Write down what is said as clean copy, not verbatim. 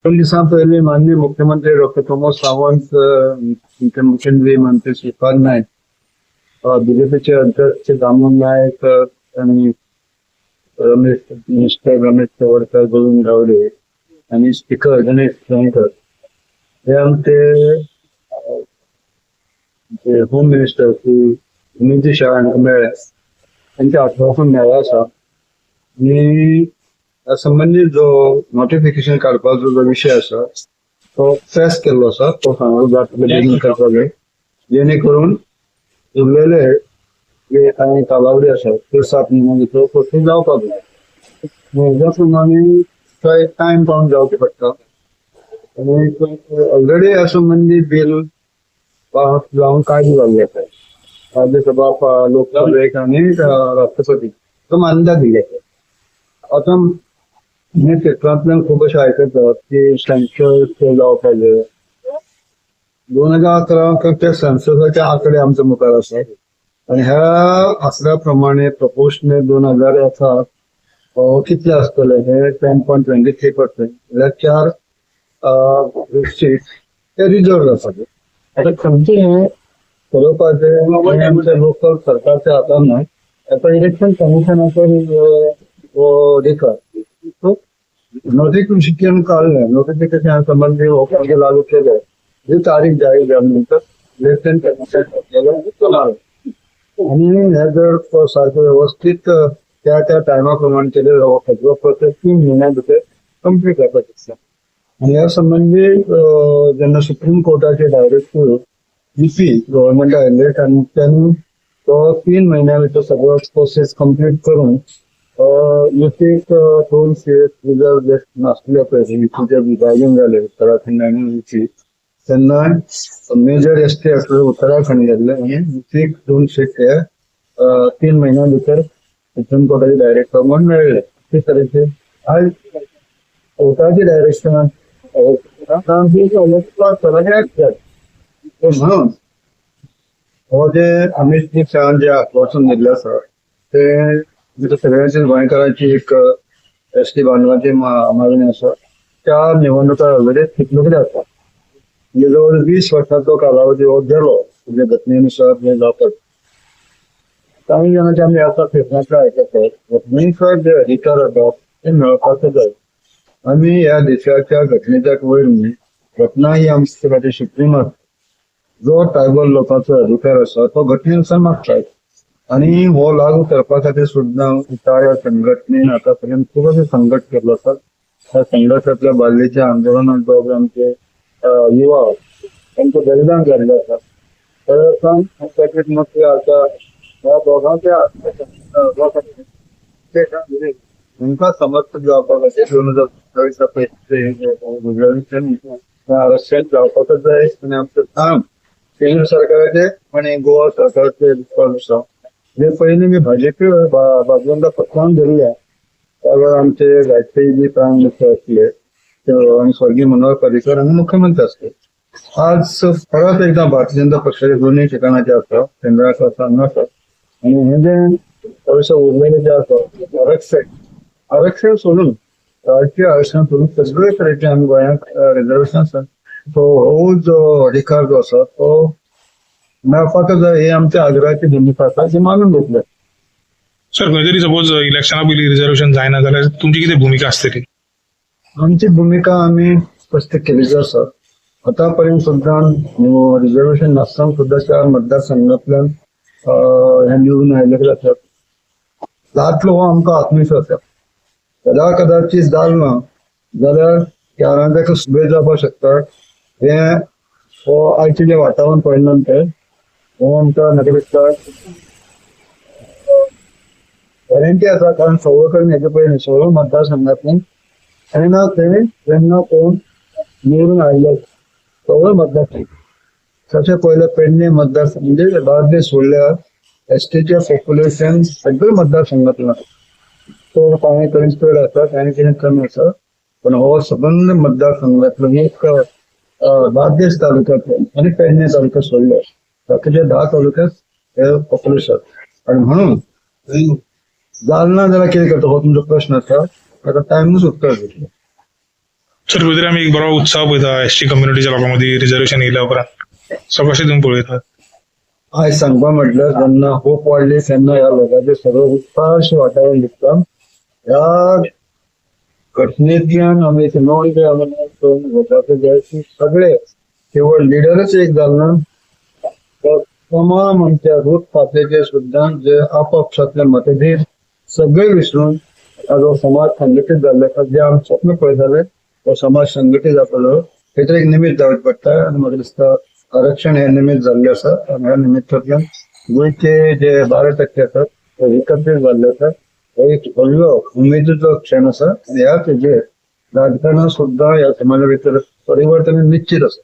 दोन दिवसां पहिले माननीय मुख्यमंत्री डॉक्टर प्रमोद सावंत मुख्यमंत्री मंत्री श्रीपाद नाईक बीजेपीचे अध्यक्ष दामोदर नाईक आणि मिनिस्टर रमेश चवडकर गोविंद गावडे आणि स्पीकर गणेश गावकर हे आमचे होम मिनिस्टर श्री अमित शाह मेळ्या त्यांच्या आठवड्यातून मेळ्या असा आणि संबंधित जो नोटिफिकेशन काढपाचो जो विषय असा तो प्रेस केल्लो असा तो सांगलो जाता करपाक जाय जेणेकरून उरलेले जे काही कालावधी असा ते 7 महिने भितर पूर्ण जावपाक जाय ज्या प्रमाणे टायम पावन जावचे पडटा आणि ऑलरेडी असंबंधित बिल जाऊन कायदे जाल्ले आसा राज्यसभा लोकसभेक आणि राष्ट्रपती तो मान्यता दिली आहे आता मी क्षेत्रातल्यान खूप अशें आयकतात की सेन्सस जावपाक पाहिजे 2011 त्या सेन्ससाचे आकडे आमच्या मुखार आसा आणि ह्या आकड्या प्रमाणे प्रपोर्शनेट 2018 कितले आसतले हे 10.23% म्हळ्यार 4 सीट ते रिजर्व आसा आता खंयचे हे ठरवपाचे आमच्या लोकल सरकारच्या हातान ना आता इलेक्शन कमिशनाचो अधिकार नोटिफिकेशन काढलं नोटिफिकेशन संबंधी लोकांचे लागू केले जी तारीख जाहीर झाल्यानंतर इलेक्शन कमिशन आणि हे जर सारखं व्यवस्थित त्या टायमाप्रमाणे केले जावं प्रत्येक 3 महिन्या भितर कंप्लीट करपाचे आणि या संबंधी जेन्ना सुप्रीम कोर्टाचे डायरेक्टर युपी गव्हर्नमेंट आयले आणि त्यांनी तो 3 महिन्या भितर सगळं प्रोसेस कंप्लीट करून युपीक 2 सीट रिजर्व लिस्ट नासल्या पळय युपीचे विभाजन झाले उत्तराखंड आणि युपी त्यांना मेजर एसटी असले उत्तराखंड घेतले आणि युपीक 2 सीट हे 3 महिन्या भितर सुप्रीम कोर्टाचे डायरेक्टर म्हणून मेळले ते तरेचे आज कोर्टाचे डायरेक्शन म्हणून हो जे अमित शाहान जे आश्वासन दिल्ले आसा ते सगळ्यांची गोंयकारांची एक एसटी बांधवांची मागणी आसा त्या निवडणुका ऑलरेडी थिकलेले आसा जवळ 20 वर्षांचो कालावधी हो गेलो म्हणजे घटनेनुसार जे जातात काही जणांचे आम्ही आता फेसनाचे आयकतात घटनेनुसार जे अधिकार आसा ते मेळपाचे जाय आम्ही या देशाच्या घटनेच्या वयर घटना ही आमच्या खातीर सुप्रीम आसा जो ट्रायबल लोकांचो अधिकार आसा तो घटनेनुसार मागतात आणि हो लागू करपा खातीर सुद्दां त्या संघटनेन आतापर्यंत खूब अशें संघट केल्लो आसा त्या संघटातल्या बाल्लीच्या आंदोलनात आमचे युवा तांचे बलिदान जाल्लें आसा तर मग आता ह्या दोगांच्या तुमकां समर्थक जावपाक खातीर 2027 आरक्षण जावपाकच जाय आनी आमचें काम केंद्र सरकाराचे आणि गोवा सरकारचे आसा जे पयलीं मी भाजपी बाजूंदा पक्षान धरल्या त्यावेळेस आमचे गायत्रीजी प्रायम मिनिस्टर आसले आणि स्वर्गीय मनोहर पर्रीकर हांगा मुख्यमंत्री आसले आज परत एकदा भारतीय जनता पक्षाचे दोन्ही ठिकाणाचे आसा केंद्राक आसा हांगा आसा आणि हे जे थोडेशे उरलेले जे आसा आरक्षण सोडून राजकीय आरक्षण सोडून सगळे तरेचे आमी गोंयांत रिजर्वेशन आसा तो हो जो अधिकार जो आसा तो मेळपाकच जाय ही आमच्या आग्रहाची भूमिका आसा जी मानून घेतल्या सर जरी सपोज इलेक्शना पयलीं रिजर्वेशन जायना जाल्यार तुमची कितें भूमिका आसतली आमची भूमिका आमी स्पश्ट केलेली आसा आतापर्यंत सुद्दां रिजर्वेशन नासतना सुद्दां 4 मतदारसंघांतल्यान हे निवडून आयिल्ले आसात जातलो हो आमकां आत्मविश्वास आसा कदाचित जालना जाल्यार यारांक सुबेज जावपाक शकता हे हो आयचे जे वातावरण पळयले नंतर हो आमकां म्हाका दिसता गॅरंटी आसा कारण सगळे कडेन हेजे पयलीं सगळ्या मतदारसंघांतल्यान जेन्ना कोण निवडून आयले सगळे मतदारसंघ तशें पयले पेडणे मतदारसंघ म्हणजे बार्देस सोडल्यार एसटीचे पॉप्युलेशन सगळे मतदारसंघांतल्यान तो कांय कडेन चड आसा कांय कडेन कमी आसा पण हो सबंद मतदारसंघातलो एक बार्देस तालुक्यातलो आणि पेडणे तालुक्यात सोडले बाकीचे 10 तालुक्यात हे पॉप्युलेशन आणि म्हणून जालना जाल्यार कितें करता हो तुमचो प्रश्न आसा ताका टायमूच उत्तर दितलो सर खंय तरी आमी एक बरो उत्साह पळयता एसटी कम्युनिटीच्या लोकांमध्ये रिझर्वेशन येयल्या उपरांत सो कशें तुम्ही पळयतात? आयज सांगपा म्हटल्यार जेन्ना होप वाडली तेन्ना ह्या लोकांचे सगळं उत्साहाचें वातावरण दिसता. ह्या घटनेंतल्यान आमी सुनावणी घेवपाचें जाय की सगळे केवळ लिडरच एक जालना तर तमाम आमच्या रूट पातळीचेर सुद्दां जे आपापसातले मतभेद सगळे विसरून जो समाज संघटीत जाल्लो आसा, जे आमी स्वप्न पळयताले तो समाज संघटीत जातलो हेचो एक निमित्त जावचें पडटा. आनी म्हाका दिसता आरक्षण हे निमित्त जाल्लें आसा आनी ह्या निमित्तांतल्यान गोंयचे जे 12% आसात ते एकत्रीत जाल्ले आसात. हो एक व्हडलो उमेदीचो क्षण आसा. ह्या तेजेर राजकारणांत सुद्दां ह्या समाजा भितर परिवर्तन निश्चित आसा.